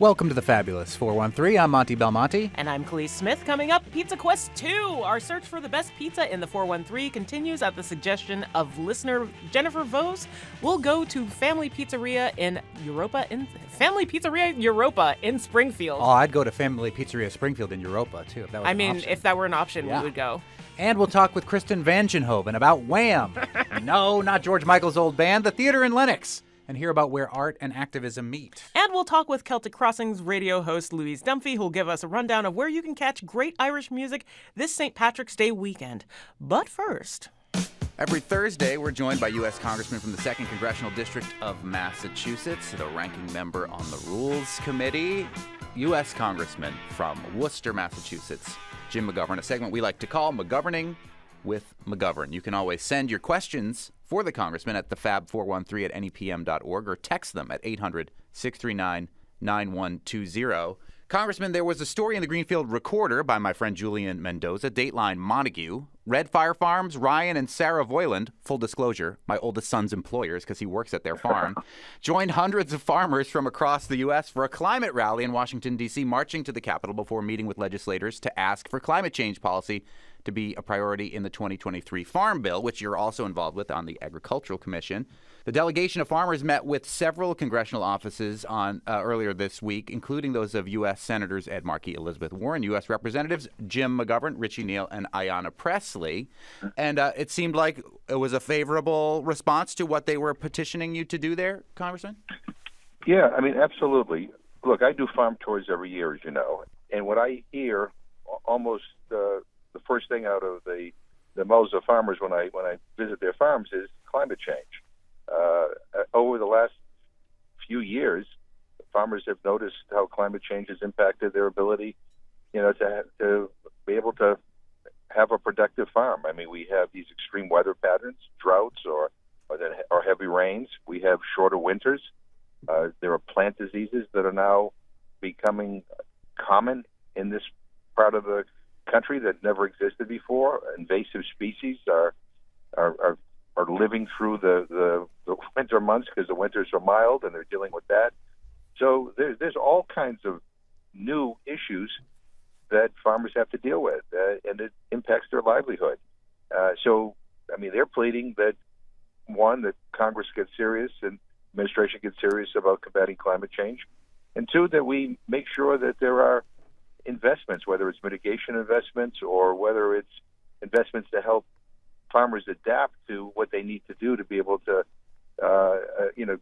Welcome to the Fabulous 413. I'm Monte Belmonte. And I'm Khalees Smith. Coming up, Pizza Quest 2. Our search for the best pizza in the 413 continues at the suggestion of listener Jennifer Vose. We'll go to Family Pizzeria Europa in Springfield. Oh, I'd go to Family Pizzeria Springfield in Europa, too, if that was an option. If that were an option, Yeah. we would go. And we'll talk with Kristen van Ginhoven about Wham! No, not George Michael's old band, the theater in Lenox, and hear about where art and activism meet. And we'll talk with Celtic Crossings radio host Louise Dunphy, who'll give us a rundown of where you can catch great Irish music this St. Patrick's Day weekend. But first... Every Thursday, we're joined by U.S. Congressman from the 2nd Congressional District of Massachusetts, the ranking member on the Rules Committee, U.S. Congressman from Worcester, Massachusetts, Jim McGovern, a segment we like to call McGoverning with McGovern. You can always send your questions for the Congressman at thefab413 at nepm.org or text them at 800-639-9120. Congressman, there was a story in the Greenfield Recorder by my friend Julian Mendoza, Dateline Montague. Red Fire Farms, Ryan and Sarah Voiland, full disclosure, my oldest son's employers because he works at their farm, joined hundreds of farmers from across the U.S. for a climate rally in Washington, D.C., marching to the Capitol before meeting with legislators to ask for climate change policy to be a priority in the 2023 Farm Bill, which you're also involved with on the Agricultural Commission. The delegation of farmers met with several congressional offices on earlier this week, including those of U.S. Senators Ed Markey, Elizabeth Warren, U.S. Representatives Jim McGovern, Richie Neal, and Ayanna Pressley. And it seemed like it was a favorable response to what they were petitioning you to do there, Congressman? Yeah, I mean, absolutely. Look, I do farm tours every year, as you know, and what I hear almost the first thing out of the mouths of farmers when I visit their farms is climate change. Over the last few years, farmers have noticed how climate change has impacted their ability, to be able to have a productive farm. I mean, we have these extreme weather patterns, droughts or heavy rains. We have shorter winters. There are plant diseases that are now becoming common in this part of the country that never existed before. Invasive species are living through the winter months because the winters are mild and they're dealing with that. So there's all kinds of new issues that farmers have to deal with, and it impacts their livelihood. So, I mean, they're pleading that, one, that Congress gets serious and administration gets serious about combating climate change, and two, that we make sure that there are investments, whether it's mitigation investments or whether it's investments to help farmers adapt to what they need to do to be able to,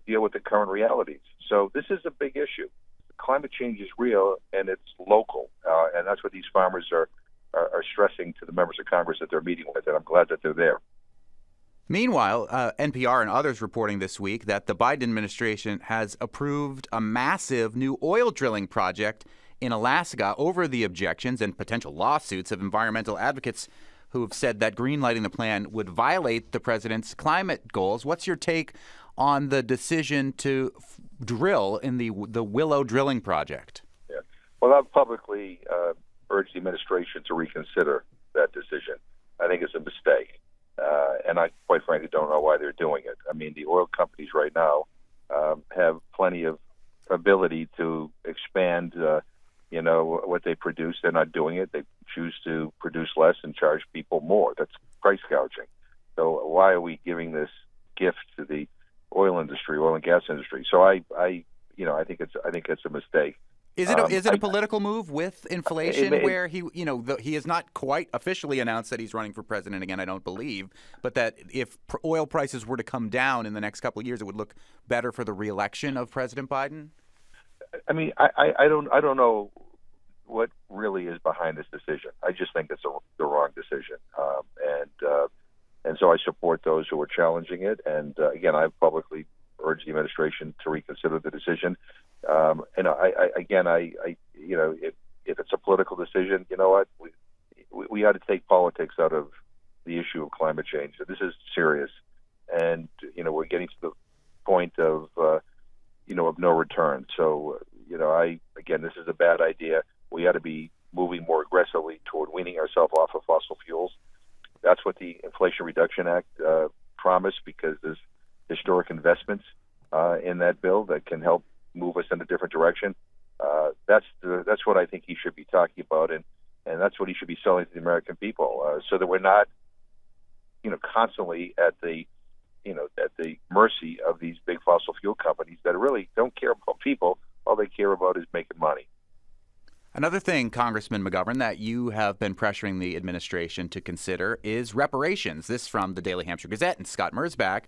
deal with the current realities. So this is a big issue. Climate change is real and it's local, and that's what these farmers are stressing to the members of Congress that they're meeting with, and I'm glad that they're there. Meanwhile, NPR and others reporting this week that the Biden administration has approved a massive new oil drilling project in Alaska over the objections and potential lawsuits of environmental advocates who have said that greenlighting the plan would violate the president's climate goals. What's your take on the decision to drill in the Willow drilling project? Yeah. Well, I've publicly urged the administration to reconsider that decision. I think it's a mistake, and I quite frankly don't know why they're doing it. I mean, the oil companies right now have plenty of ability to expand what they produce. They're not doing it. They choose to produce less and charge people more. That's price gouging. So why are we giving this gift to the oil industry, oil and gas industry? So I think it's a mistake. Is it a political move with inflation where he has not quite officially announced that he's running for president again, I don't believe, but that if oil prices were to come down in the next couple of years, it would look better for the reelection of President Biden? I mean, I don't know what really is behind this decision. I just think it's the wrong decision, and so I support those who are challenging it. And again, I've publicly urged the administration to reconsider the decision. If it's a political decision, you know what, we ought to take politics out of the issue of climate change. This is serious, and we're getting to the point of no return. So, this is a bad idea. We ought to be moving more aggressively toward weaning ourselves off of fossil fuels. That's what the Inflation Reduction Act promised, because there's historic investments in that bill that can help move us in a different direction. That's what I think he should be talking about, and that's what he should be selling to the American people, so that we're not, constantly at the mercy of these big fossil fuel companies that really don't care about people. All they care about is making money. Another thing, Congressman McGovern, that you have been pressuring the administration to consider is reparations. This from the Daily Hampshire Gazette and Scott Merzbach.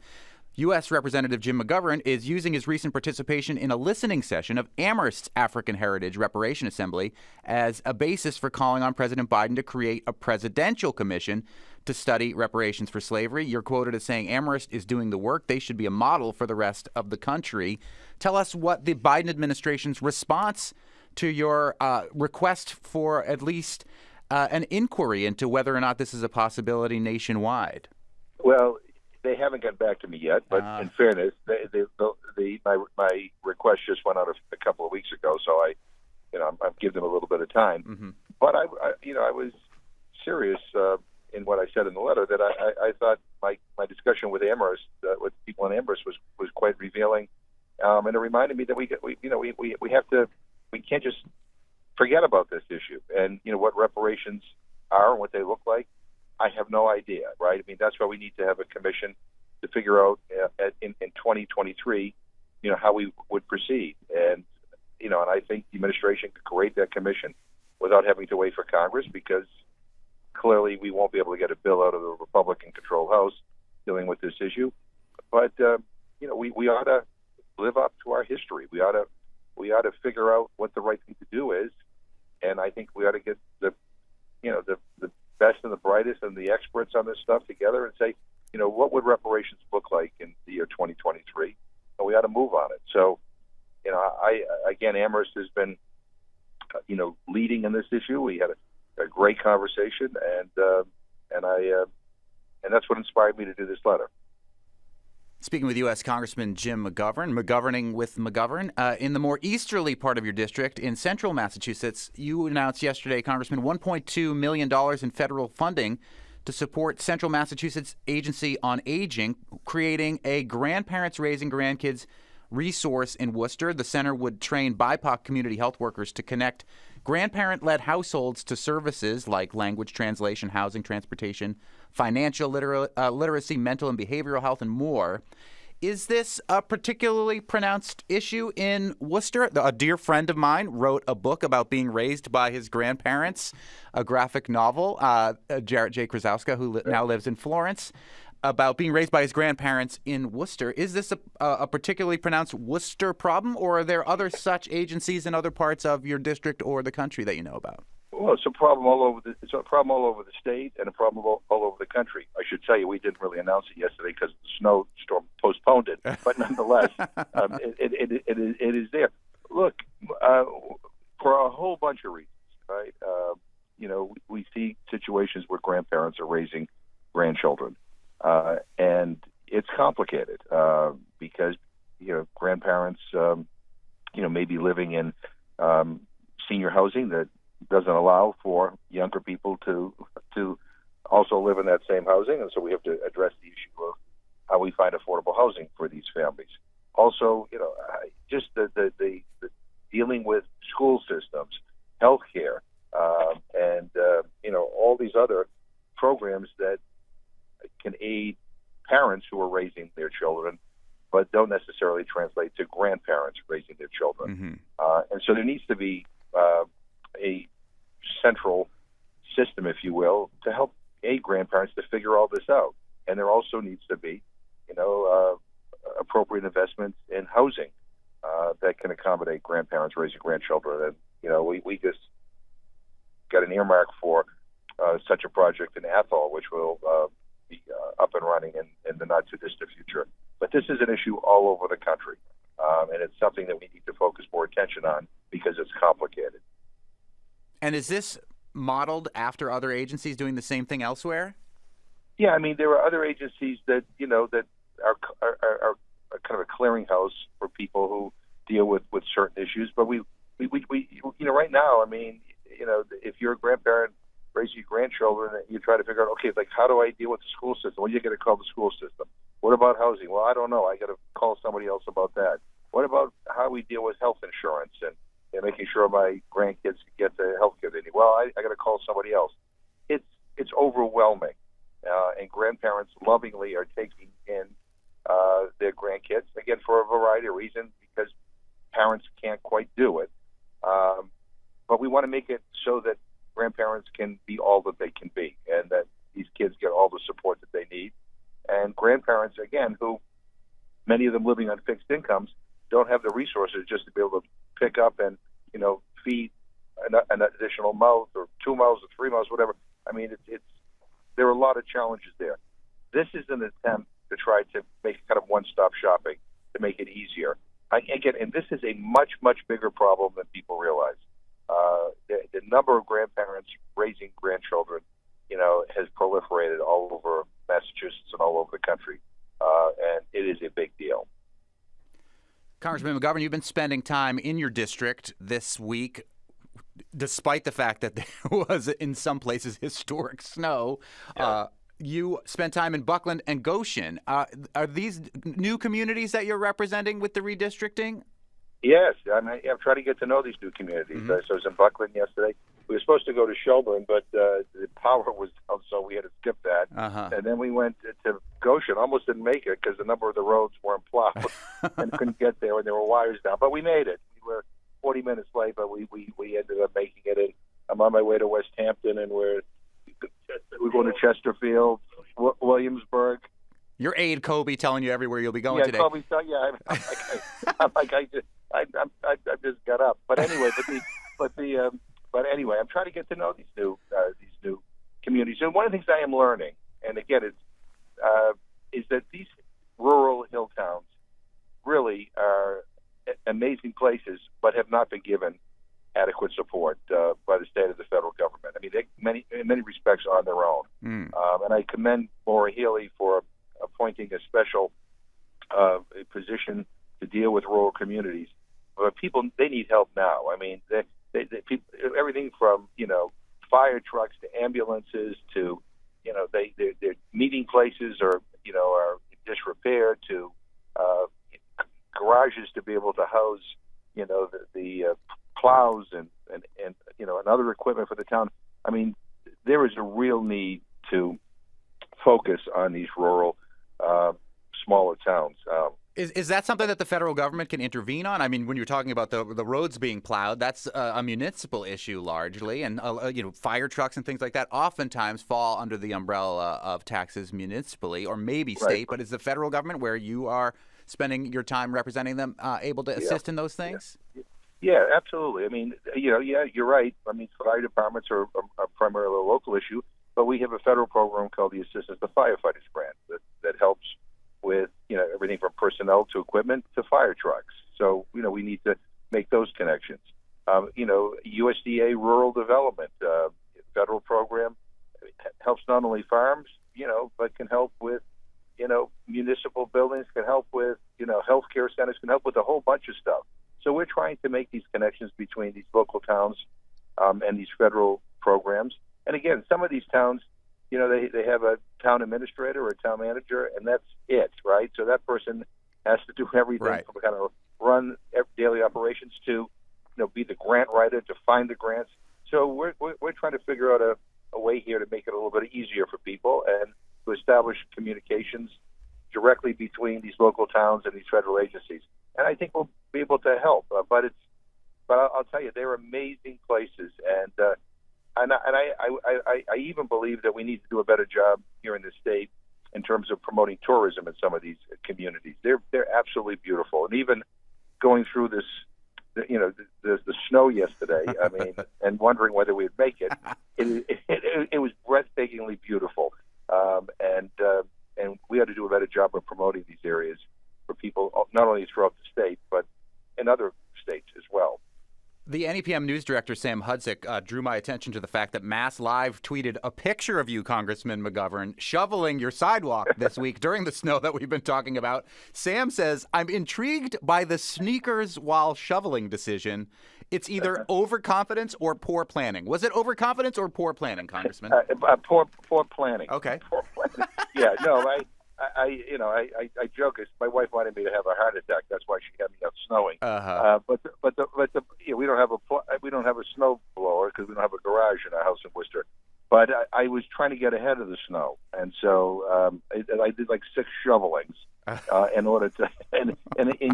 U.S. Representative Jim McGovern is using his recent participation in a listening session of Amherst's African Heritage Reparation Assembly as a basis for calling on President Biden to create a presidential commission to study reparations for slavery. You're quoted as saying Amherst is doing the work. They should be a model for the rest of the country. Tell us what the Biden administration's response to your request for at least an inquiry into whether or not this is a possibility nationwide. Well, they haven't gotten back to me yet, but in fairness, my request just went out a couple of weeks ago, so I've given them a little bit of time. Mm-hmm. But I was serious in what I said in the letter, that I thought my discussion with Amherst, with people in Amherst, was quite revealing, and it reminded me that we can't just forget about this issue, and what reparations are and what they look like. I have no idea, right? I mean, that's why we need to have a commission to figure out in 2023, how we would proceed. And, and I think the administration could create that commission without having to wait for Congress, because clearly we won't be able to get a bill out of the Republican-controlled House dealing with this issue. But, we ought to live up to our history. We ought to figure out what the right thing to do is. And I think we ought to get the best and the brightest and the experts on this stuff together and say, what would reparations look like in the year 2023? And we ought to move on it. So, Amherst has been, leading in this issue. We had a great conversation, and that's what inspired me to do this letter. Speaking with U.S. Congressman Jim McGovern, McGoverning with McGovern, in the more easterly part of your district in central Massachusetts, you announced yesterday, Congressman, $1.2 million in federal funding to support Central Massachusetts Agency on Aging, creating a grandparents raising grandkids resource in Worcester. The center would train BIPOC community health workers to connect grandparent-led households to services like language translation, housing, transportation, financial literacy, mental and behavioral health, and more. Is this a particularly pronounced issue in Worcester? A dear friend of mine wrote a book about being raised by his grandparents, a graphic novel, Jarrett J. Krasowska, who now lives in Florence, about being raised by his grandparents in Worcester. Is this a particularly pronounced Worcester problem, or are there other such agencies in other parts of your district or the country that you know about? Well, it's a problem all over the state and a problem all over the country. I should tell you, we didn't really announce it yesterday because the snowstorm postponed it. But nonetheless, it is there. Look, for a whole bunch of reasons, right? We see situations where grandparents are raising grandchildren, and it's complicated because grandparents may be living in senior housing that doesn't allow for younger people to also live in that same housing, and so we have to address the issue of how we find affordable housing for these families. Also, just the dealing with school systems, healthcare, and all these other programs that can aid parents who are raising their children, but don't necessarily translate to grandparents raising their children. Mm-hmm. And so there needs to be a central system, if you will, to help aid grandparents to figure all this out. And there also needs to be, appropriate investments in housing that can accommodate grandparents raising grandchildren. And, we just got an earmark for such a project in Athol, which will be up and running in the not-too-distant future. But this is an issue all over the country, and it's something that we need to focus more attention on because it's complicated. And is this modeled after other agencies doing the same thing elsewhere? Yeah, I mean, there are other agencies that that are kind of a clearinghouse for people who deal with certain issues. But we right now, I mean, if you're a grandparent raising your grandchildren, and you try to figure out, okay, like, how do I deal with the school system? Well, you got to call the school system. What about housing? Well, I don't know. I got to call somebody else about that. What about how we deal with health insurance and making sure my grandkids get the health care they need. Well, I got to call somebody else. It's overwhelming, and grandparents lovingly are taking in their grandkids, again, for a variety of reasons, because parents can't quite do it. But we want to make it so that grandparents can be all that they can be, and that these kids get all the support that they need. And grandparents, again, who many of them living on fixed incomes, don't have the resources just to be able to pick up and, feed an additional mouth or 2 mouths or 3 mouths, whatever. I mean, there are a lot of challenges there. This is an attempt to try to make kind of one-stop shopping to make it easier. And this is a much, much bigger problem than people realize. The number of grandparents raising grandchildren, has proliferated all over Massachusetts and all over the country, and it is a big deal. Congressman McGovern, you've been spending time in your district this week, despite the fact that there was, in some places, historic snow. Yeah. You spent time in Buckland and Goshen. Are these new communities that you're representing with the redistricting? Yes, I'm trying to get to know these new communities. Mm-hmm. So I was in Buckland yesterday. We were supposed to go to Shelburne, but the power was out, so we had to skip that. Uh-huh. And then we went to Goshen. Almost didn't make it because a number of the roads weren't plowed and couldn't get there, and there were wires down. But we made it. We were 40 minutes late, but we ended up making it. And I'm on my way to West Hampton, and we're going to Chesterfield, Williamsburg. Your aide Kobe telling you everywhere you'll be going today. Kobe, I just got up. But anyway, but anyway, I'm trying to get to know these new communities. And one of the things I am learning, and again, is that these rural hill towns really are amazing places, but have not been given adequate support by the state or the federal government. I mean, in many respects, are on their own. And I commend Maura Healey for appointing a special position to deal with rural communities. But people, they need help now. I mean, people, everything from fire trucks to ambulances to their meeting places are in disrepair, to garages to be able to house the plows and other equipment for the town. I mean, there is a real need to focus on these rural, smaller towns. Is that something that the federal government can intervene on? I mean, when you're talking about the roads being plowed, that's a municipal issue largely, and fire trucks and things like that oftentimes fall under the umbrella of taxes municipally or maybe state. Right. But is the federal government, where you are spending your time representing them, able to assist in those things? Yeah, absolutely. I mean, you're right. I mean, fire departments are primarily a local issue, but we have a federal program called the Assistance to Firefighters Grant that helps with everything from personnel to equipment to fire trucks. So we need to make those connections. USDA Rural Development federal program helps not only farms, but can help with municipal buildings, can help with healthcare centers, can help with a whole bunch of stuff. So we're trying to make these connections between these local towns and these federal programs. And again, some of these towns, they have a town administrator or a town manager, and that's it, right? So that person has to do everything from kind of run daily operations to, be the grant writer, to find the grants. So we're trying to figure out a way here to make it a little bit easier for people and to establish communications directly between these local towns and these federal agencies. And I think we'll be able to help. But I'll tell you, they're amazing places, and I even believe that we need to do a better job here in the state in terms of promoting tourism in some of these communities. They're absolutely beautiful, and even going through this, the snow yesterday. I mean, and wondering whether we'd make it. It was breathtakingly beautiful, and we had to do a better job of promoting these areas for people, not only throughout the state but in other states as well. The NEPM news director, Sam Hudzik, drew my attention to the fact that Mass Live tweeted a picture of you, Congressman McGovern, shoveling your sidewalk this week during the snow that we've been talking about. Sam says, "I'm intrigued by the sneakers while shoveling decision. It's either overconfidence or poor planning." Was it overconfidence or poor planning, Congressman? Poor planning. Okay. Poor planning. Yeah, no, I joke. My wife wanted me to have a heart attack. That's why she had me out snowing. Uh-huh. But we don't have a snow blower because we don't have a garage in our house in Worcester. But I was trying to get ahead of the snow, and so I did like 6 shovelings in order to, and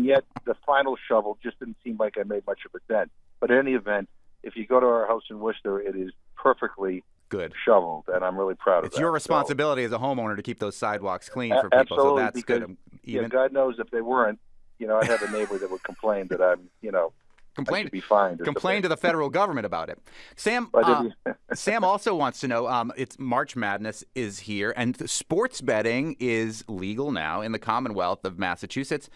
yet the final shovel just didn't seem like I made much of a dent. But in any event, if you go to our house in Worcester, it is perfectly good shoveled, and I'm really proud of that. It's your responsibility as a homeowner to keep those sidewalks clean for people, absolutely, so that's because, good. Yeah, God knows if they weren't, I'd have a neighbor that would complain that I'm, I should be fined. Complain to the federal government about it. Sam, Sam also wants to know, it's March Madness is here, and sports betting is legal now in the Commonwealth of Massachusetts.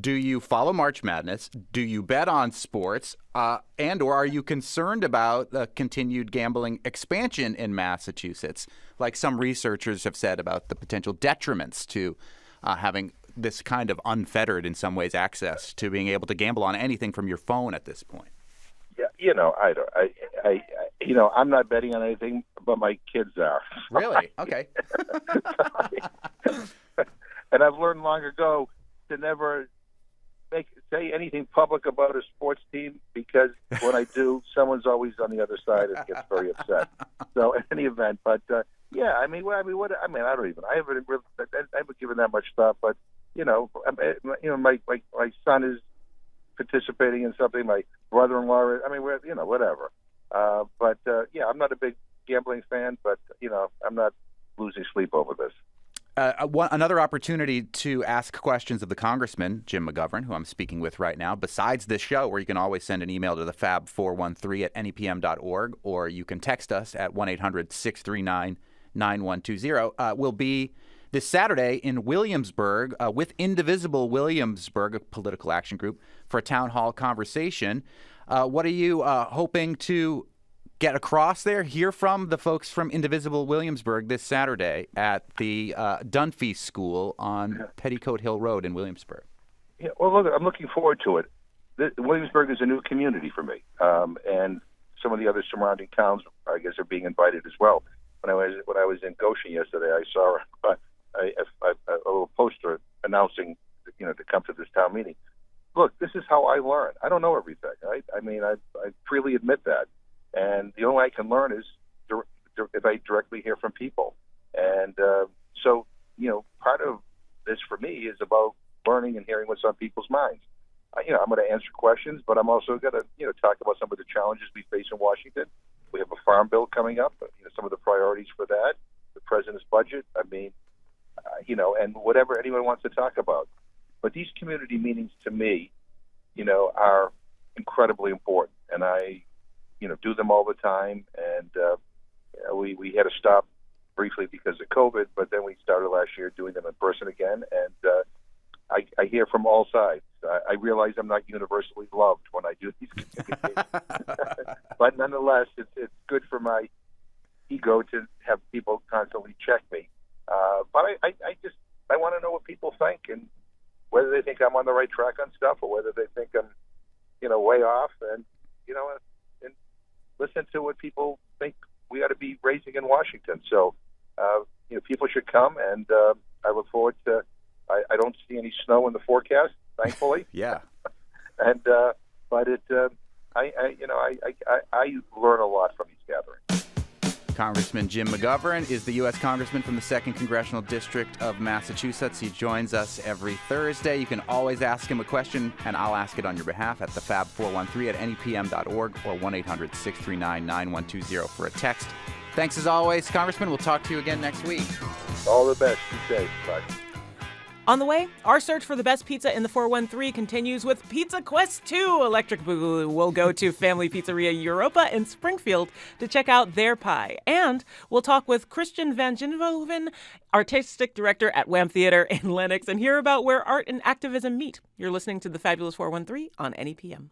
Do you follow March Madness? Do you bet on sports? And/or are you concerned about the continued gambling expansion in Massachusetts, like some researchers have said about the potential detriments to having this kind of unfettered, in some ways, access to being able to gamble on anything from your phone at this point? Yeah, I'm not betting on anything, but my kids are. Really? Okay. And I've learned long ago to never say anything public about a sports team, because when I do, someone's always on the other side and gets very upset. So in any event, but I haven't given that much thought, but my son is participating in something. My brother-in-law, whatever. I'm not a big gambling fan, but I'm not losing sleep over this. Another opportunity to ask questions of the Congressman, Jim McGovern, who I'm speaking with right now, besides this show, where you can always send an email to the fab413@nepm.org, or you can text us at 1-800-639-9120, will be this Saturday in Williamsburg with Indivisible Williamsburg, a political action group, for a town hall conversation. What are you hoping to get across there? Hear from the folks from Indivisible Williamsburg this Saturday at the Dunphy School on Petticoat Hill Road in Williamsburg. Yeah, well, look, I'm looking forward to it. Williamsburg is a new community for me, and some of the other surrounding towns, I guess, are being invited as well. When I was in Goshen yesterday, I saw a little poster announcing, to come to this town meeting. Look, this is how I learn. I don't know everything, right? I mean, I freely admit that. And the only way I can learn is if I directly hear from people. And so, part of this for me is about learning and hearing what's on people's minds. I'm going to answer questions, but I'm also going to, talk about some of the challenges we face in Washington. We have a farm bill coming up, some of the priorities for that, the president's budget. I mean, and whatever anyone wants to talk about. But these community meetings to me, are incredibly important. And I do them all the time, and we had to stop briefly because of COVID, but then we started last year doing them in person again, and I hear from all sides. I realize I'm not universally loved when I do these communications, but nonetheless, it's good for my ego to have people constantly check me. But I want to know what people think, and whether they think I'm on the right track on stuff, or whether they think I'm, way off, and listen to what people think we ought to be raising in Washington. So, people should come, and I look forward to. I don't see any snow in the forecast, thankfully. Yeah. And but I learn a lot from these gatherings. Congressman Jim McGovern is the U.S. Congressman from the 2nd Congressional District of Massachusetts. He joins us every Thursday. You can always ask him a question, and I'll ask it on your behalf at the fab413@nepm.org or 1-800-639-9120 for a text. Thanks as always, Congressman. We'll talk to you again next week. All the best. Be safe. Bye. On the way, our search for the best pizza in the 413 continues with Pizza Quest 2. Electric Boogaloo will go to Family Pizzeria Europa in Springfield to check out their pie. And we'll talk with Kristen Van Ginhoven, artistic director at Wham Theater in Lenox, and hear about where art and activism meet. You're listening to the Fabulous 413 on NEPM.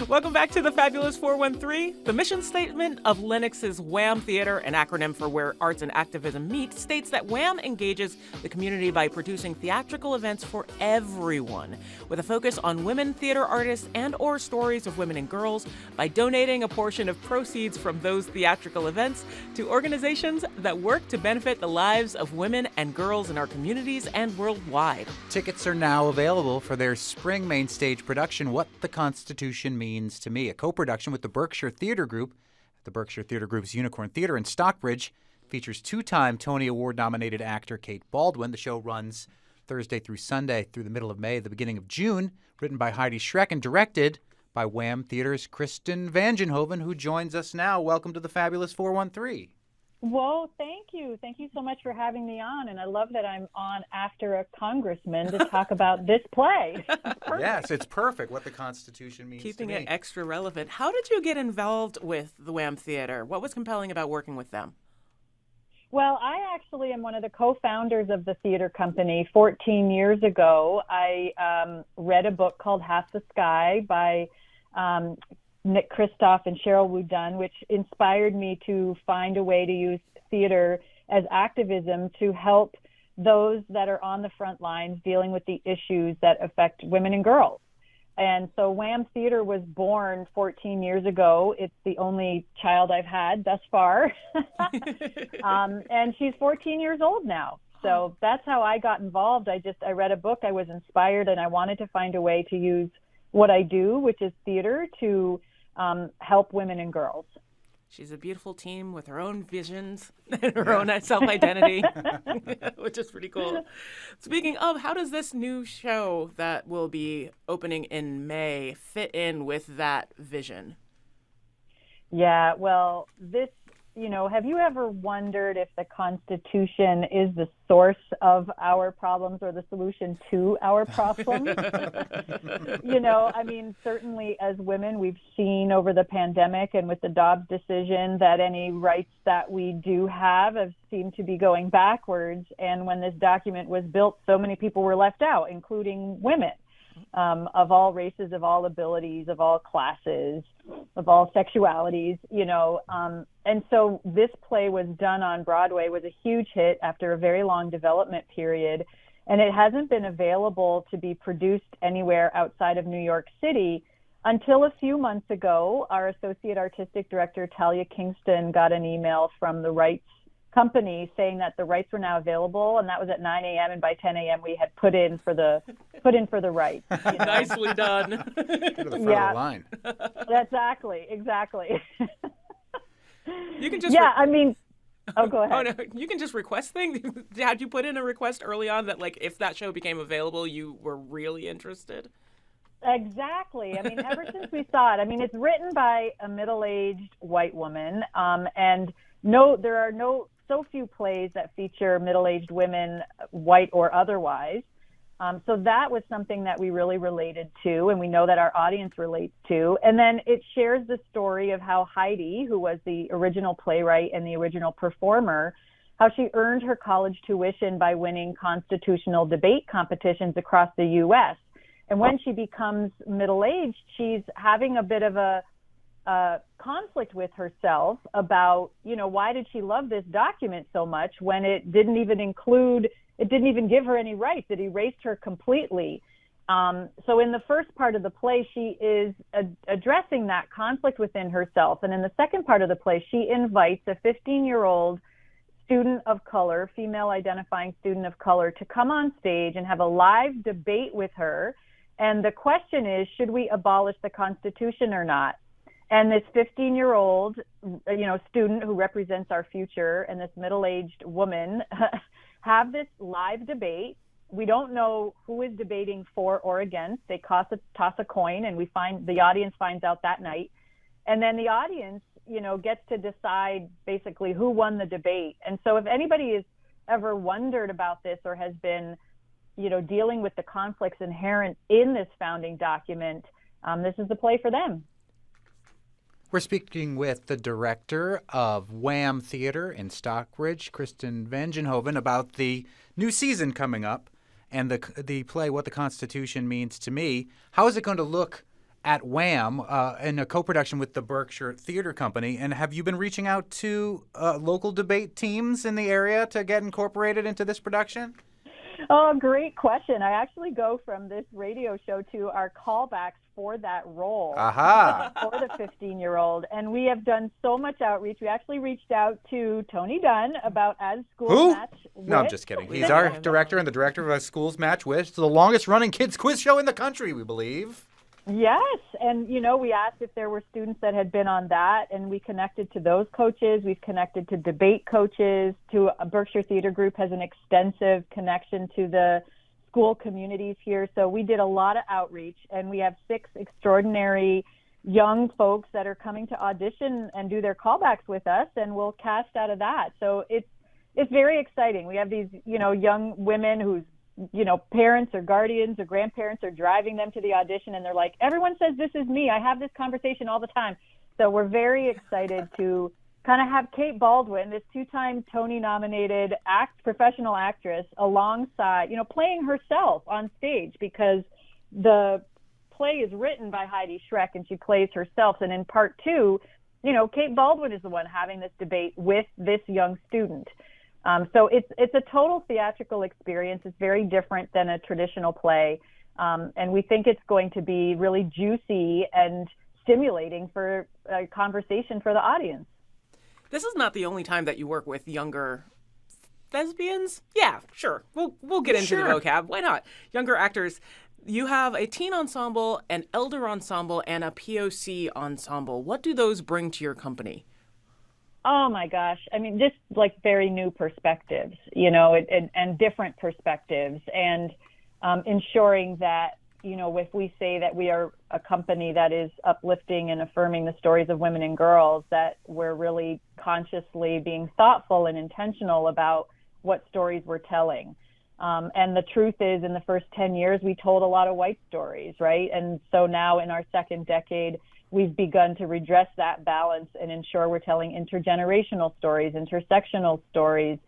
Welcome back to the Fabulous 413. The mission statement of Lennox's Wham Theater, an acronym for Where Arts and Activism Meet, states that Wham engages the community by producing theatrical events for everyone, with a focus on women theater artists and or stories of women and girls, by donating a portion of proceeds from those theatrical events to organizations that work to benefit the lives of women and girls in our communities and worldwide. Tickets are now available for their spring main stage production, What the Constitution Means to Me, a co-production with the Berkshire Theater Group. The Berkshire Theater Group's Unicorn Theater in Stockbridge features two-time Tony Award-nominated actor Kate Baldwin. The show runs Thursday through Sunday through the middle of May, the beginning of June, written by Heidi Schreck and directed by Wham Theater's Kristen Van Ginhoven, who joins us now. Welcome to the Fabulous 413. Well, thank you. Thank you so much for having me on. And I love that I'm on after a congressman to talk about this play. Yes, it's perfect. What the Constitution Means Keeping to Me. it extra relevant. How did you get involved with the Wham Theater? What was compelling about working with them? Well, I actually am one of the co-founders of the theater company. 14 years ago, I read a book called Half the Sky by Nick Kristof and Cheryl Wu Dunn, which inspired me to find a way to use theater as activism to help those that are on the front lines dealing with the issues that affect women and girls. And so Wham Theater was born 14 years ago. It's the only child I've had thus far. And she's 14 years old now. So that's how I got involved. I read a book, I was inspired, and I wanted to find a way to use what I do, which is theater, to help women and girls. She's a beautiful team with her own visions and her own self-identity, which is pretty cool. Speaking of, how does this new show that will be opening in May fit in with that vision? Yeah, well, have you ever wondered if the Constitution is the source of our problems or the solution to our problems? Certainly as women, we've seen over the pandemic and with the Dobbs decision that any rights that we do have seemed to be going backwards. And when this document was built, so many people were left out, including women. Of all races, of all abilities, of all classes, of all sexualities, and so this play was done on Broadway, was a huge hit after a very long development period, and it hasn't been available to be produced anywhere outside of New York City until a few months ago. Our associate artistic director, Talia Kingston, got an email from the rights company saying that the rights were now available, and that was at 9 a.m. and by 10 a.m. we had put in for the rights. Nicely done. Go to the front of the line. Exactly. You can just go ahead. Oh no, you can just request things. Had you put in a request early on that, like, if that show became available, you were really interested? Exactly. Ever since we saw it, it's written by a middle-aged white woman, and there are so few plays that feature middle-aged women, white or otherwise. So that was something that we really related to, and we know that our audience relates to. And then it shares the story of how Heidi, who was the original playwright and the original performer, how she earned her college tuition by winning constitutional debate competitions across the U.S. And when she becomes middle-aged, she's having a bit of a conflict with herself about, why did she love this document so much when it didn't even give her any rights. It erased her completely. So in the first part of the play, she is addressing that conflict within herself. And in the second part of the play, she invites a 15-year-old student of color, female identifying student of color, to come on stage and have a live debate with her. And the question is, should we abolish the Constitution or not? And this 15-year-old, student who represents our future, and this middle-aged woman have this live debate. We don't know who is debating for or against. They toss a coin, and the audience finds out that night. And then the audience, gets to decide basically who won the debate. And so if anybody has ever wondered about this or has been, dealing with the conflicts inherent in this founding document, this is the play for them. We're speaking with the director of Wham Theater in Stockbridge, Kristen Van Ginhoven, about the new season coming up and the play What the Constitution Means to Me. How is it going to look at Wham in a co-production with the Berkshire Theater Company. And have you been reaching out to local debate teams in the area to get incorporated into this production? Oh, great question. I actually go from this radio show to our callbacks for that role Aha. for the 15-year-old. And we have done so much outreach. We actually reached out to Tony Dunn about As Schools Who? Match With. No, I'm just kidding. He's our director and the director of a Schools Match With. It's the longest-running kids quiz show in the country, we believe. Yes, and we asked if there were students that had been on that, and we connected to those coaches. We've connected to debate coaches. To Berkshire Theater Group has an extensive connection to the school communities here. So we did a lot of outreach, and we have 6 extraordinary young folks that are coming to audition and do their callbacks with us, and we'll cast out of that. So it's very exciting. We have these young women whose parents or guardians or grandparents are driving them to the audition, and they're like, everyone says this is me. I have this conversation all the time. So we're very excited to kind of have Kate Baldwin, this 2-time Tony-nominated professional actress, alongside, playing herself on stage, because the play is written by Heidi Schreck and she plays herself. And in part 2, Kate Baldwin is the one having this debate with this young student. So it's a total theatrical experience. It's very different than a traditional play. And we think it's going to be really juicy and stimulating for a conversation for the audience. This is not the only time that you work with younger thespians. Yeah, sure. We'll get into the vocab. Why not? Younger actors. You have a teen ensemble, an elder ensemble, and a POC ensemble. What do those bring to your company? Oh my gosh. I mean, just like very new perspectives, and different perspectives, and ensuring that, if we say that we are a company that is uplifting and affirming the stories of women and girls, that we're really consciously being thoughtful and intentional about what stories we're telling. And the truth is, in the first 10 years, we told a lot of white stories, right? And so now in our second decade, we've begun to redress that balance and ensure we're telling intergenerational stories, intersectional stories.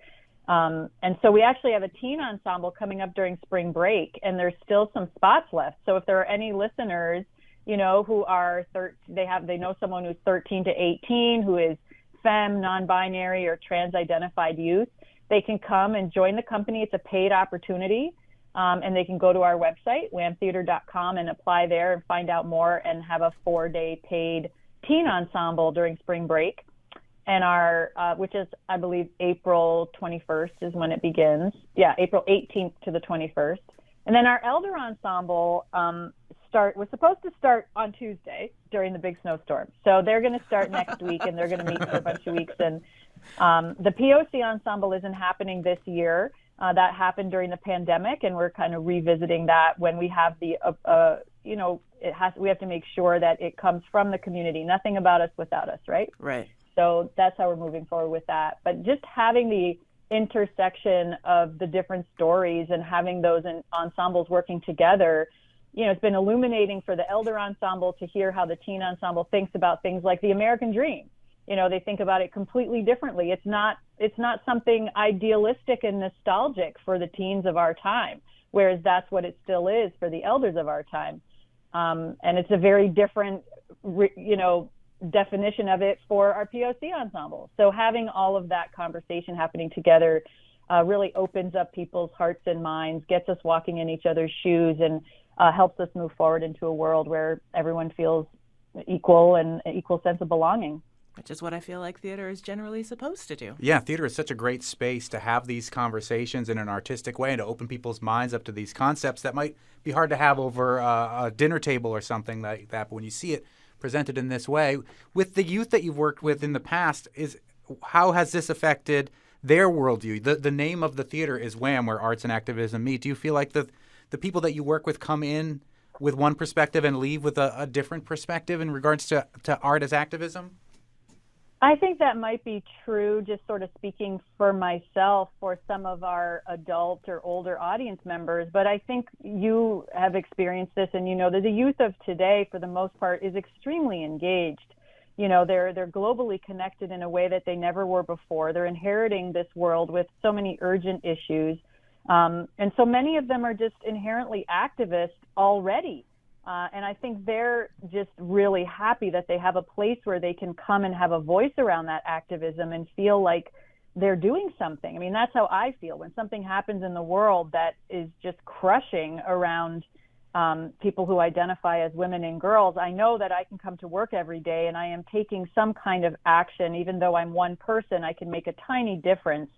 And so we actually have a teen ensemble coming up during spring break, and there's still some spots left. So if there are any listeners, who are they know someone who's 13 to 18 who is femme, non-binary, or trans-identified youth, they can come and join the company. It's a paid opportunity. And they can go to our website, whamtheater.com, and apply there and find out more and have a 4-day paid teen ensemble during spring break. And our, which is, I believe, April 21st is when it begins. Yeah, April 18th to the 21st. And then our elder ensemble was supposed to start on Tuesday during the big snowstorm. So they're going to start next week, and they're going to meet for a bunch of weeks. And the POC ensemble isn't happening this year. That happened during the pandemic, and we're kind of revisiting that when we have we have to make sure that it comes from the community. Nothing about us without us, right? Right. So that's how we're moving forward with that. But just having the intersection of the different stories and having those ensembles working together, it's been illuminating for the elder ensemble to hear how the teen ensemble thinks about things like the American dream. They think about it completely differently. It's not something idealistic and nostalgic for the teens of our time, whereas that's what it still is for the elders of our time. And it's a very different, definition of it for our POC ensemble. So having all of that conversation happening together really opens up people's hearts and minds, gets us walking in each other's shoes, and helps us move forward into a world where everyone feels equal and an equal sense of belonging. Which is what I feel like theater is generally supposed to do. Yeah, theater is such a great space to have these conversations in an artistic way and to open people's minds up to these concepts that might be hard to have over a dinner table or something like that. But when you see it presented in this way, with the youth that you've worked with in the past, how has this affected their worldview? The name of the theater is Wham, where arts and activism meet. Do you feel like the people that you work with come in with one perspective and leave with a different perspective in regards to art as activism? I think that might be true, just sort of speaking for myself, for some of our adult or older audience members. But I think you have experienced this, and that the youth of today, for the most part, is extremely engaged. They're globally connected in a way that they never were before. They're inheriting this world with so many urgent issues. And so many of them are just inherently activists already. And I think they're just really happy that they have a place where they can come and have a voice around that activism and feel like they're doing something. I mean, that's how I feel when something happens in the world that is just crushing around people who identify as women and girls. I know that I can come to work every day and I am taking some kind of action. Even though I'm one person, I can make a tiny difference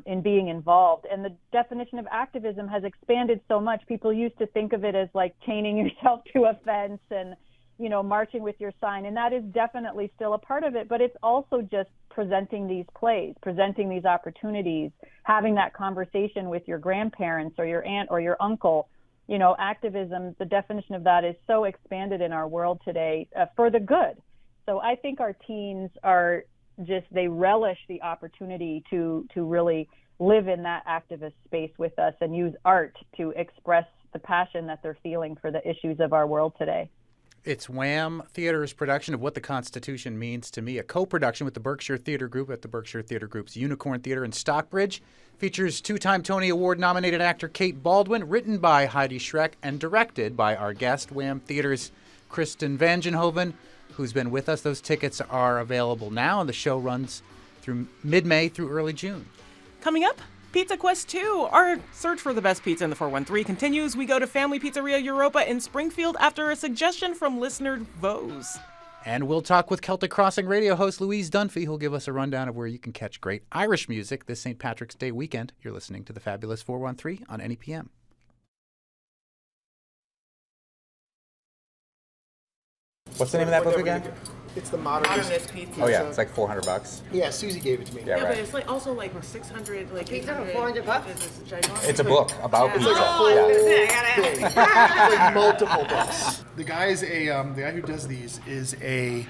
in being involved. And the definition of activism has expanded so much. People used to think of it as like chaining yourself to a fence and, you know, marching with your sign. And that is definitely still a part of it. But it's also just presenting these plays, presenting these opportunities, having that conversation with your grandparents or your aunt or your uncle. You know, activism, the definition of that is so expanded in our world today for the good. So I think our teens are just, they relish the opportunity to really live in that activist space with us and use art to express the passion that they're feeling for the issues of our world today. It's Wham! Theater's production of What the Constitution Means to Me, a co-production with the Berkshire Theater Group at the Berkshire Theater Group's Unicorn Theater in Stockbridge. Features two-time Tony Award-nominated actor Kate Baldwin, written by Heidi Schreck and directed by our guest, Wham! Theater's Kristen Van Ginhoven, who's been with us. Those tickets are available now, and the show runs through mid-May through early June. Coming up, Pizza Quest 2. Our search for the best pizza in the 413 continues. We go to Family Pizzeria Europa in Springfield after a suggestion from listener Vose. And we'll talk with Celtic Crossing radio host Louise Dunphy, who'll give us a rundown of where you can catch great Irish music this St. Patrick's Day weekend. You're listening to the Fabulous 413 on NEPM. What's the name of that book again? It's the modernist pizza. Oh, yeah. It's like $400. Yeah, Susie gave it to me. Yeah, right. But it's like also like 600, like Pizza for 800 $400? It's gigantic. It's a book about pizza. It's like multiple books. The guy's the guy who does these is I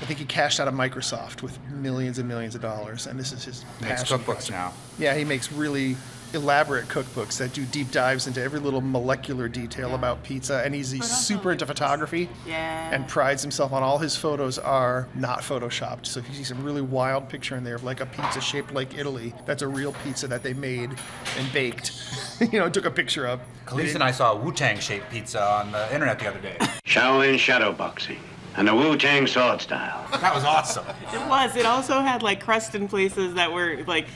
think he cashed out of Microsoft with millions and millions of dollars, and this is his Makes passion cookbooks project. now. Yeah, he makes really elaborate cookbooks that do deep dives into every little molecular detail about pizza, and he's super into photography and prides himself on all his photos are not photoshopped. So if you see some really wild picture in there of like a pizza shaped like Italy, that's a real pizza that they made and baked. Took a picture of. Khalees and I saw a Wu-Tang shaped pizza on the internet the other day. Shaolin shadowboxing and the Wu-Tang sword style. That was awesome. It was. It also had like crust in places that were like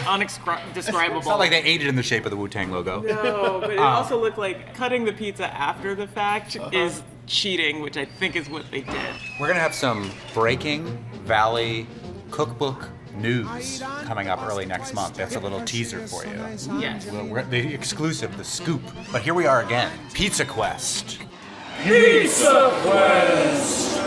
indescribable. It's not like they ate it in the shape of the Wu-Tang logo. No, but it also looked like cutting the pizza after the fact is cheating, which I think is what they did. We're going to have some Breaking Valley cookbook news coming up early next month. That's a little teaser for you. Yes. The exclusive, the scoop. But here we are again. Pizza Quest. Pizza Quest!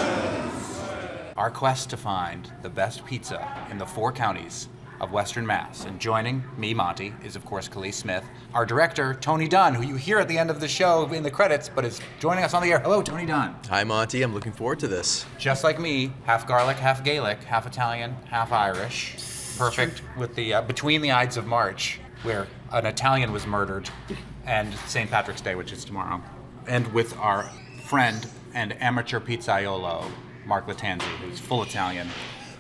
Our quest to find the best pizza in the 4 counties of Western Mass. And joining me, Monte, is of course Khalees Smith. Our director, Tony Dunn, who you hear at the end of the show in the credits, but is joining us on the air. Hello, Tony Dunn. Hi, Monty. I'm looking forward to this. Just like me, half garlic, half Gaelic, half Italian, half Irish. Perfect with the between the Ides of March, where an Italian was murdered, and St. Patrick's Day, which is tomorrow. And with our friend and amateur pizzaiolo, Mark Latanzi, who's full Italian.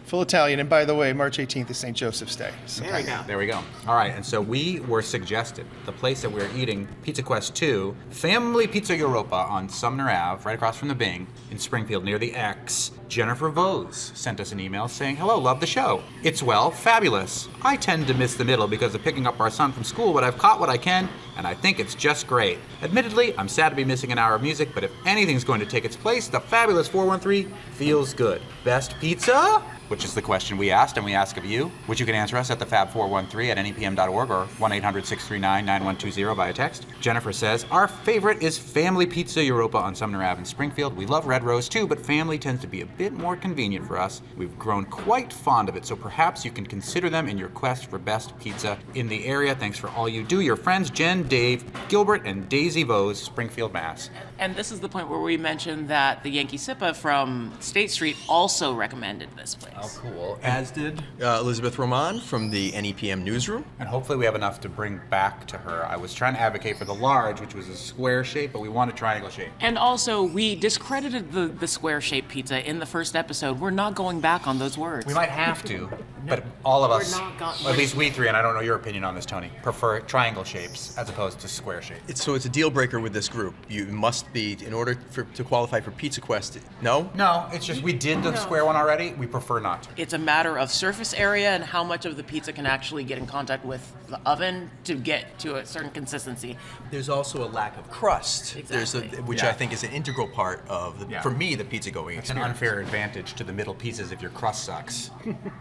Full Italian, and by the way, March 18th is St. Joseph's Day. So There we go. There we go. All right, and so we were suggested the place that we're eating Pizza Quest 2, Family Pizzeria Europa on Sumner Ave, right across from the Bing in Springfield near the X. Jennifer Vose sent us an email saying, "Hello, love the show. It's, well, fabulous. I tend to miss the middle because of picking up our son from school, but I've caught what I can, and I think it's just great. Admittedly, I'm sad to be missing an hour of music, but if anything's going to take its place, the fabulous 413 feels good. Best pizza?" Which is the question we asked, and we ask of you, which you can answer us at the Fab413 at nepm.org or 1-800-639-9120 via text. Jennifer says, "Our favorite is Family Pizza Europa on Sumner Ave in Springfield. We love Red Rose too, but Family tends to be a bit more convenient for us. We've grown quite fond of it, so perhaps you can consider them in your quest for best pizza in the area. Thanks for all you do. Your friends Jen, Dave, Gilbert, and Daisy Vose, Springfield, Mass." And this is the point where we mentioned that the Yankee Sippa from State Street also recommended this place. Oh, cool. As did Elizabeth Roman from the NEPM newsroom. And hopefully we have enough to bring back to her. I was trying to advocate for the large, which was a square shape, but we want a triangle shape. And also, we discredited the square-shaped pizza in the first episode. We're not going back on those words. We might have to, but all of us, not at least we three, and I don't know your opinion on this, Tony, prefer triangle shapes as opposed to square shapes. So it's a deal breaker with this group. You must be, in order to qualify for Pizza Quest, no? No, it's just we did the square one already. We prefer not to. It's a matter of surface area and how much of the pizza can actually get in contact with the oven to get to a certain consistency. There's also a lack of crust, Exactly. which I think is an integral part of, for me, the pizza going It's an experience. unfair advantage to the middle pieces if your crust sucks.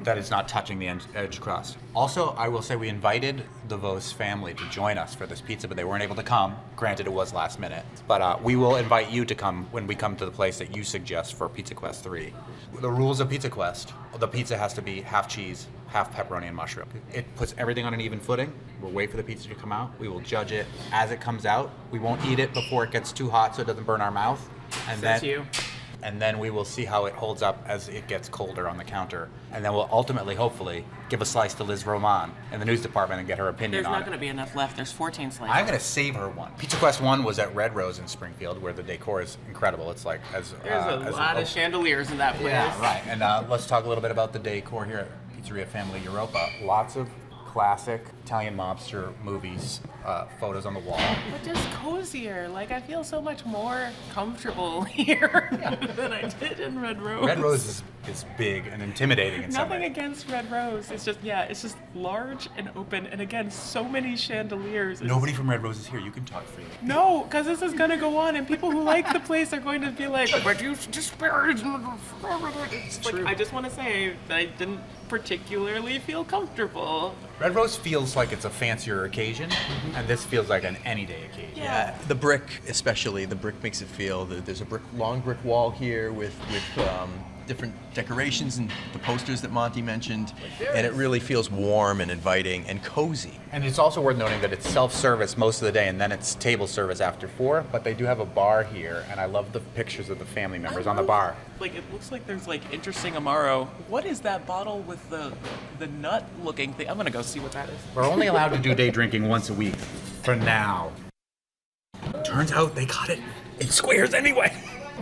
That it's not touching the edge crust. Also, I will say we invited the Vos family to join us for this pizza, but they weren't able to come. Granted, it was last minute. But we will invite you to come when we come to the place that you suggest for Pizza Quest 3. The rules of Pizza Quest, the pizza has to be half cheese, half pepperoni and mushroom. It puts everything on an even footing. We'll wait for the pizza to come out. We will judge it as it comes out. We won't eat it before it gets too hot so it doesn't burn our mouth. And then we will see how it holds up as it gets colder on the counter. And then we'll ultimately, hopefully, give a slice to Liz Roman in the news department and get her opinion There's on not it. going to be enough left. There's 14 slices. I'm going to save her one. Pizza Quest 1 was at Red Rose in Springfield, where the decor is incredible. It's like There's a lot of chandeliers in that place. Yeah, right. And let's talk a little bit about the decor here at Pizzeria Family Europa. Lots of classic Italian mobster movies, photos on the wall. But just cozier. Like, I feel so much more comfortable here than I did in Red Rose. Red Rose is big and intimidating in some Nothing way. against Red Rose. It's just large and open, and again, so many chandeliers. Nobody from Red Rose is here. You can talk freely. No, because this is gonna go on, and people who like the place are going to be like, "But you disparage." It's like, I just want to say that I didn't particularly feel comfortable. Red Rose feels like it's a fancier occasion, and this feels like an any day occasion. Yeah, the brick especially, the brick makes it feel that there's a long brick wall here with different decorations and the posters that Monte mentioned, and it really feels warm and inviting and cozy. And it's also worth noting that it's self-service most of the day, and then it's table service after 4, but they do have a bar here, and I love the pictures of the family members on the bar. Like, it looks like there's like interesting Amaro. What is that bottle with the nut looking thing? I'm gonna go see what that is. We're only allowed to do day drinking once a week, for now. Turns out they got it in squares anyway.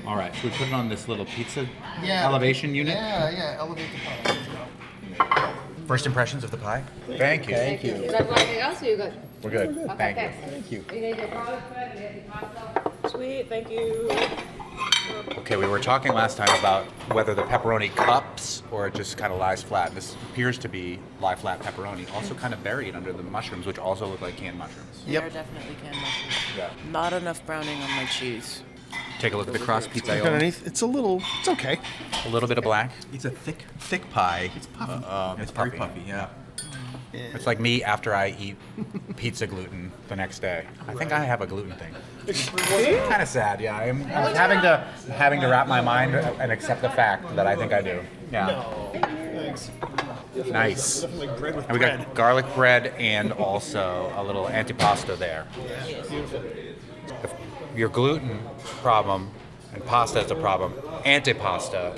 All right, should we put it on this little pizza elevation unit? Yeah, elevate the pie. First impressions of the pie? Thank you. Thank you. You guys want anything else, or you good? We're good. Thank you. Thank you. You need your garlic bread, you need your pasta. Sweet, thank you. Okay, we were talking last time about whether the pepperoni cups or it just kind of lies flat. This appears to be lie flat pepperoni, also kind of buried under the mushrooms, which also look like canned mushrooms. They are definitely canned mushrooms. Yeah. Not enough browning on my cheese. Take a look at the cross pizza. Look underneath. It's okay. A little bit of black. It's a thick pie. It's puffy. It's very puffy, yeah. It's like me after I eat pizza gluten the next day. I think I have a gluten thing. Kind of sad, yeah. I'm having to wrap my mind and accept the fact that I think I do. Yeah. Thanks. Nice. Definitely bread with And we bread. got garlic bread and also a little antipasto there. Beautiful. If your gluten problem and pasta is a problem, antipasta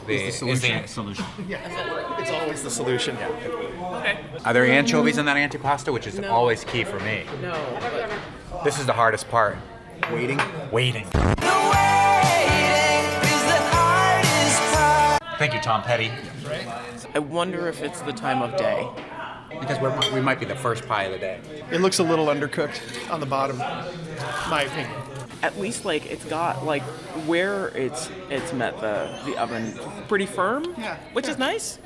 is the solution. Yeah, it's always the solution. Okay. Are there anchovies in that antipasta, which is always key for me? No, but This is the hardest part. Waiting. Thank you, Tom Petty. I wonder if it's the time of day. Because we might be the first pie of the day. It looks a little undercooked on the bottom, my opinion. At least, like, it's got, like, where it's met the oven pretty firm, Yeah. which is nice.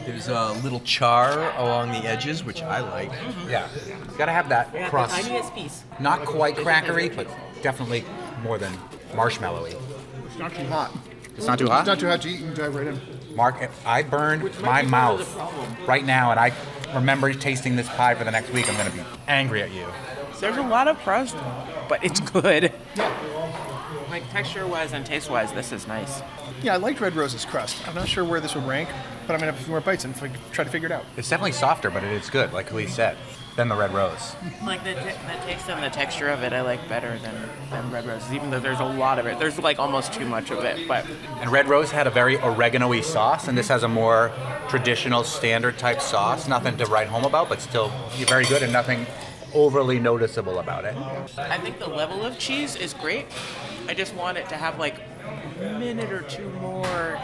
There's a little char along the edges, which I like. Yeah. Gotta have that crust. The tiniest piece. Not quite crackery, but definitely more than marshmallowy. It's not too hot. It's not too hot? It's not too hot to eat. You can dive right in. Mark, I burned my mouth right now, and I remember tasting this pie for the next week. I'm gonna be angry at you. There's a lot of crust, but it's good. Like texture-wise and taste-wise, this is nice. Yeah, I liked Red Rose's crust. I'm not sure where this would rank, but I'm gonna have a few more bites and try to figure it out. It's definitely softer, but it's good, like Louise said, than the Red Rose. Like the taste and the texture of it, I like better than Red Roses, even though there's a lot of it. There's like almost too much of it, but. And Red Rose had a very oregano-y sauce, and this has a more traditional, standard type sauce. Nothing to write home about, but still very good and nothing overly noticeable about it. I think the level of cheese is great. I just want it to have like a minute or two more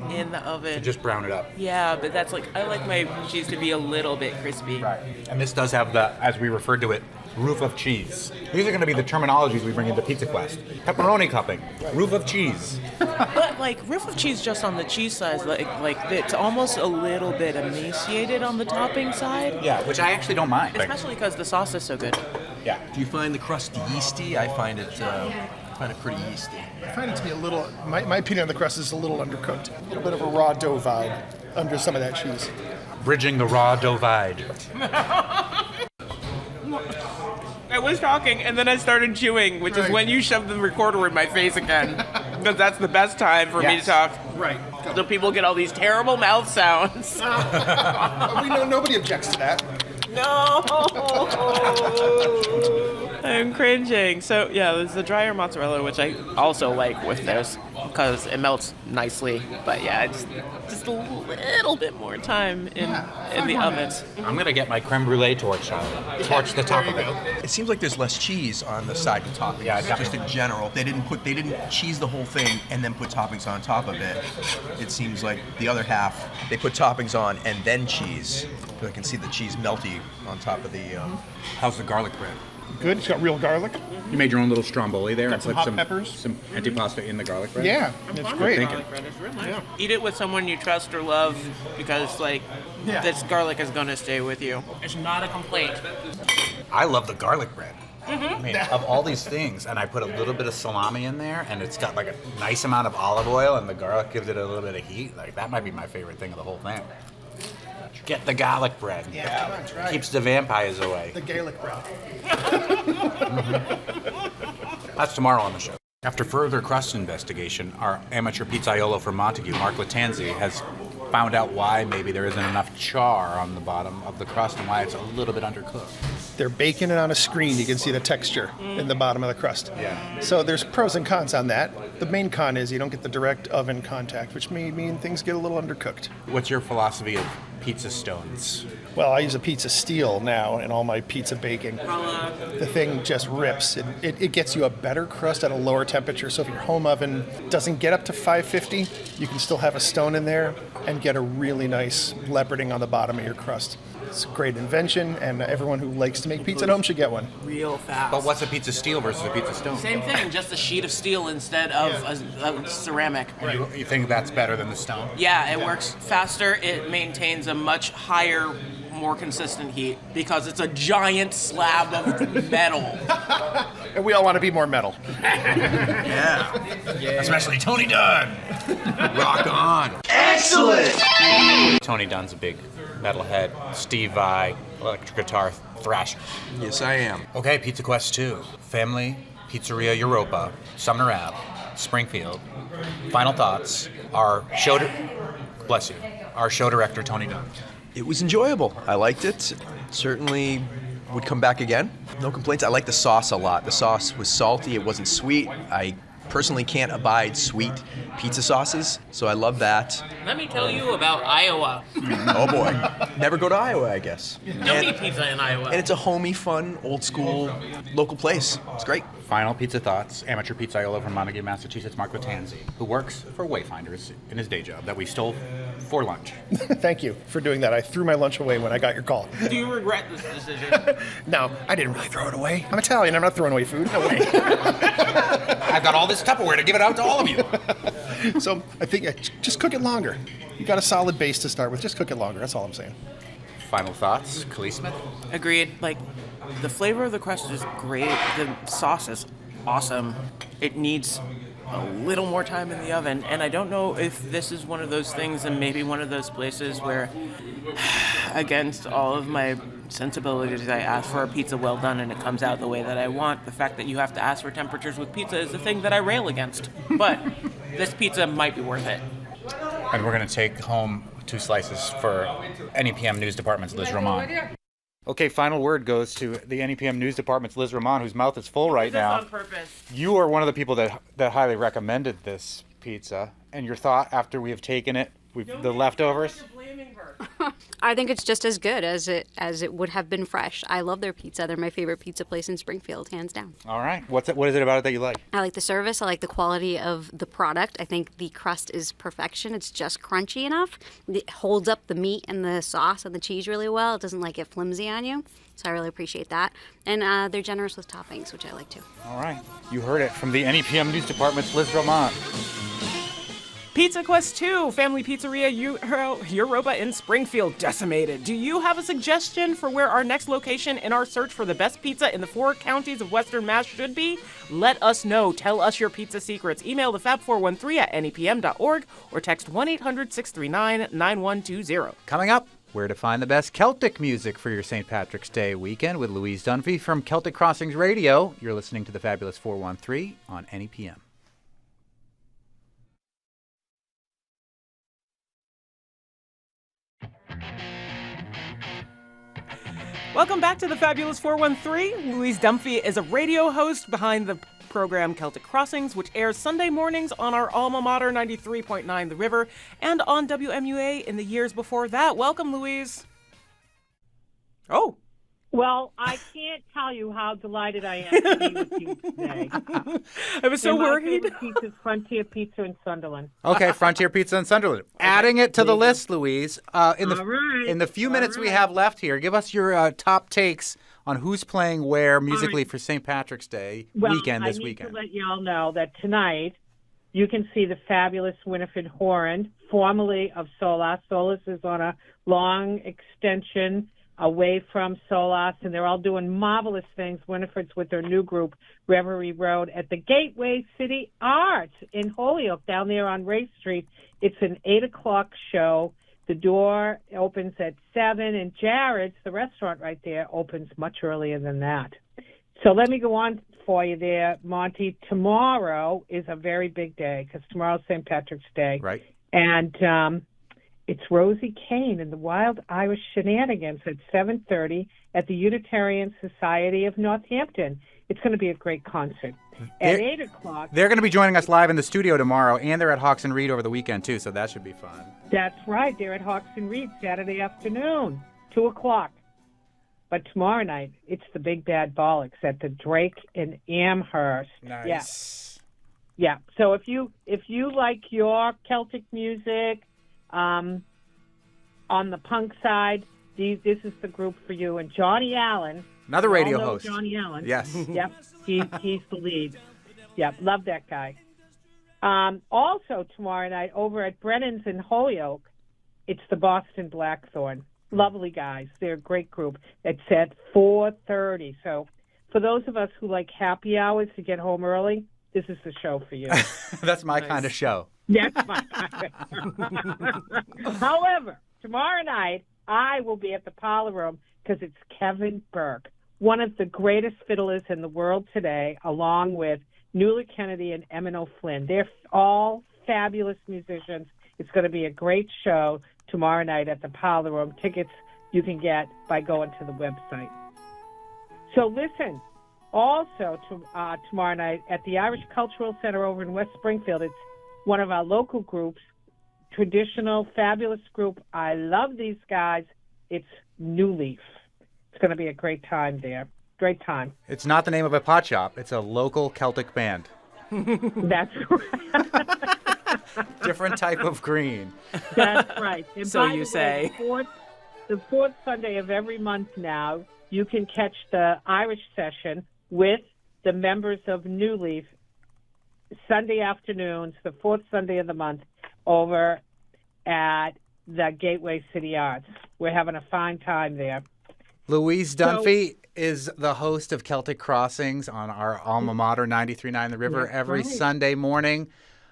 in the oven. To just brown it up. Yeah, but that's like, I like my cheese to be a little bit crispy. Right. And this does have the, as we referred to it, roof of cheese. These are going to be the terminologies we bring into Pizza Quest. Pepperoni cupping, roof of cheese. But like roof of cheese just on the cheese side, like it's almost a little bit emaciated on the topping side. Yeah, which I actually don't mind. Especially because the sauce is so good. Yeah. Do you find the crust yeasty? I find it pretty yeasty. I find it to be a little, my opinion on the crust is a little undercooked. A little bit of a raw dough vibe under some of that cheese. Bridging the raw divide. I was talking and then I started chewing, which is when you shove the recorder in my face again. Because that's the best time for me to talk. Right. So people get all these terrible mouth sounds. We know nobody objects to that. No! I'm cringing. So yeah, there's the drier mozzarella, which I also like with this because it melts nicely. But yeah, it's just a little bit more time in the oven. I'm gonna get my creme brulee torch out. Torch the top of it. It seems like there's less cheese on the side of toppings. Yeah, just in general. They didn't cheese the whole thing and then put toppings on top of it. It seems like the other half, they put toppings on and then cheese. I can see the cheese melty on top of the. How's the garlic bread? Good. It's got real garlic. You made your own little stromboli there. Got and some put hot peppers. Some antipasta in the garlic bread. Yeah, it's great. Garlic bread is real nice. Eat it with someone you trust or love because this garlic is gonna stay with you. It's not a complaint. I love the garlic bread. I mean, of all these things, and I put a little bit of salami in there, and it's got like a nice amount of olive oil, and the garlic gives it a little bit of heat. Like that might be my favorite thing of the whole thing. Get the garlic bread. Yeah, that's right. Keeps the vampires away. The Gaelic bread. That's tomorrow on the show. After further crust investigation, our amateur pizzaiolo from Montague, Mark Latanzi, has found out why maybe there isn't enough char on the bottom of the crust and why it's a little bit undercooked. They're baking it on a screen. You can see the texture in the bottom of the crust. Yeah. So there's pros and cons on that. The main con is you don't get the direct oven contact, which may mean things get a little undercooked. What's your philosophy of pizza stones? Well, I use a pizza steel now in all my pizza baking. The thing just rips. It gets you a better crust at a lower temperature. So if your home oven doesn't get up to 550, you can still have a stone in there and get a really nice leoparding on the bottom of your crust. It's a great invention, and everyone who likes to make pizza at home should get one. Real fast. But what's a pizza steel versus a pizza stone? Same thing, just a sheet of steel instead of a ceramic. You think that's better than the stone? Yeah, it works faster. It maintains a much higher, more consistent heat because it's a giant slab of metal. And we all want to be more metal. Yeah. Especially Tony Dunn. Rock on. Excellent! Tony Dunn's a big metalhead. Steve Vai, electric guitar thrasher. Yes, I am. Okay, Pizza Quest 2. Family Pizzeria Europa, Sumner Ave, Springfield. Final thoughts. Our show director, Tony Dunn. It was enjoyable. I liked it. Certainly would come back again. No complaints. I like the sauce a lot. The sauce was salty. It wasn't sweet. I personally can't abide sweet pizza sauces, so I love that. Let me tell you about Iowa. Oh boy. Never go to Iowa, I guess. Don't eat pizza in Iowa. And it's a homey, fun, old school, local place. It's great. Final pizza thoughts. Amateur pizzaiolo from Montague, Massachusetts, Mark Latanzi, who works for Wayfinders in his day job that we stole for lunch. Thank you for doing that. I threw my lunch away when I got your call. Do you regret this decision? No, I didn't really throw it away. I'm Italian. I'm not throwing away food. No way. I've got all this Tupperware to give it out to all of you. So I think just cook it longer. You got a solid base to start with. Just cook it longer. That's all I'm saying. Final thoughts, Khalees Smith? Agreed. Like, the flavor of the crust is great. The sauce is awesome. It needs a little more time in the oven, and I don't know if this is one of those things and maybe one of those places where, against all of my sensibilities. I ask for a pizza well done and it comes out the way that I want. The fact that you have to ask for temperatures with pizza is the thing that I rail against. But this pizza might be worth it. And we're going to take home 2 slices for NEPM News Department's Liz Ramon. Okay, final word goes to the NEPM News Department's Liz Ramon, whose mouth is full right now. On purpose. You are one of the people that highly recommended this pizza. And your thought after we have taken it, the leftovers? I think it's just as good as it would have been fresh. I love their pizza. They're my favorite pizza place in Springfield, hands down. All right. What is it about it that you like? I like the service. I like the quality of the product. I think the crust is perfection. It's just crunchy enough. It holds up the meat and the sauce and the cheese really well. It doesn't get flimsy on you. So I really appreciate that. And they're generous with toppings, which I like too. All right. You heard it from the NEPM News Department's Liz Ramon. Pizza Quest 2, Family Pizzeria Europa in Springfield, decimated. Do you have a suggestion for where our next location in our search for the best pizza in the 4 counties of Western Mass should be? Let us know. Tell us your pizza secrets. Email the fab413@nepm.org or text 1-800-639-9120. Coming up, where to find the best Celtic music for your St. Patrick's Day weekend with Louise Dunphy from Celtic Crossings Radio. You're listening to the Fabulous 413 on NEPM. Welcome back to the Fabulous 413. Louise Dunphy is a radio host behind the program Celtic Crossings, which airs Sunday mornings on our alma mater 93.9 The River and on WMUA in the years before that. Welcome, Louise. Oh. Well, I can't tell you how delighted I am to be with you today. I was so worried. My favorite pizza is Frontier Pizza in Sunderland. Okay, Frontier Pizza in Sunderland. Adding it to the list, Louise. In the few minutes we have left here, give us your top takes on who's playing where musically for St. Patrick's Day weekend this weekend. I need to let y'all know that tonight you can see the fabulous Winifred Horan, formerly of Solas. Solas is on a long extension away from Solas, and they're all doing marvelous things. Winifred's with their new group, Reverie Road, at the Gateway City Arts in Holyoke, down there on Race Street. It's an 8 o'clock show. The door opens at 7, and Jared's, the restaurant right there, opens much earlier than that. So let me go on for you there, Monte. Tomorrow is a very big day, because tomorrow's St. Patrick's Day. Right. And it's Rosie Kane and the Wild Irish Shenanigans at 7:30 at the Unitarian Society of Northampton. It's going to be a great concert. At 8 o'clock... They're going to be joining us live in the studio tomorrow, and they're at Hawks and Reed over the weekend, too, so that should be fun. That's right. They're at Hawks and Reed Saturday afternoon, 2 o'clock. But tomorrow night, it's the Big Bad Bollocks at the Drake in Amherst. Nice. Yeah. So if you like your Celtic music... on the punk side, this is the group for you. And Johnny Allen, another radio host. Johnny Allen, yes, yep, he's the lead. Yep, love that guy. Also tomorrow night over at Brennan's in Holyoke, it's the Boston Blackthorn. Lovely guys, they're a great group. It's at 4:30. So for those of us who like happy hours to get home early, this is the show for you. That's my kind of show. That's my However, tomorrow night, I will be at the Parlor Room because it's Kevin Burke, one of the greatest fiddlers in the world today, along with Nuala Kennedy and Emin O'Flynn. They're all fabulous musicians. It's going to be a great show tomorrow night at the Parlor Room. Tickets you can get by going to the website. So listen, also tomorrow night at the Irish Cultural Center over in West Springfield, it's one of our local groups, traditional, fabulous group. I love these guys. It's New Leaf. It's going to be a great time there. Great time. It's not the name of a pot shop. It's a local Celtic band. That's right. Different type of green. That's right. And so you say. The fourth Sunday of every month now, you can catch the Irish session with the members of New Leaf Sunday afternoons, the fourth Sunday of the month, over at the Gateway City Arts. We're having a fine time there. Louise Dunphy is the host of Celtic Crossings on our alma mater, 93.9 The River, every Sunday morning.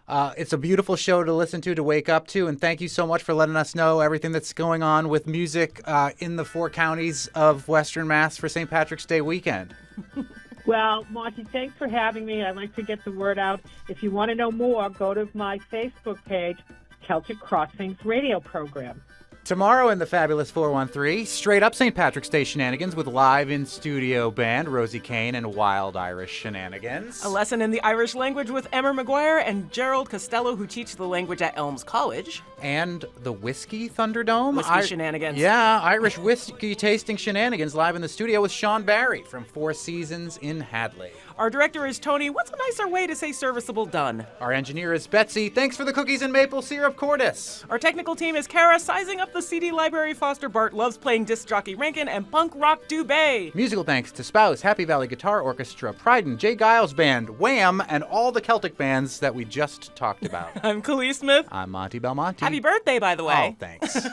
It's a beautiful show to listen to wake up to, and thank you so much for letting us know everything that's going on with music in the 4 counties of Western Mass for St. Patrick's Day weekend. Well, Monte, thanks for having me. I'd like to get the word out. If you want to know more, go to my Facebook page, Celtic Crossings radio program. Tomorrow in the Fabulous 413, straight up St. Patrick's Day shenanigans with live in-studio band Rosie Kane and Wild Irish Shenanigans. A lesson in the Irish language with Emma McGuire and Gerald Costello, who teach the language at Elms College. And the Whiskey Thunderdome. Whiskey Shenanigans. Yeah, Irish whiskey tasting shenanigans live in the studio with Sean Barry from 4 Seasons in Hadley. Our director is Tony. What's a nicer way to say serviceable done? Our engineer is Betsy. Thanks for the cookies and maple syrup, Cordis. Our technical team is Kara, sizing up the CD library. Foster Bart loves playing disc jockey Rankin, and punk rock Dubé. Musical thanks to Spouse, Happy Valley Guitar Orchestra, Pryden, Jay Giles Band, Wham, and all the Celtic bands that we just talked about. I'm Khalees Smith. I'm Monte Belmonte. Happy birthday, by the way. Oh, thanks.